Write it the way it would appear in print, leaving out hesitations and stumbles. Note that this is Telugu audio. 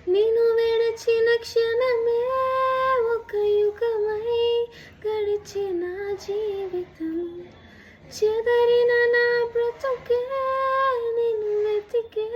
నేను విడిచిన క్షణమే ఒక యుగమై గడిచిన జీవితం చెదరిన నా బ్రతుకే నిన్ను వెతికే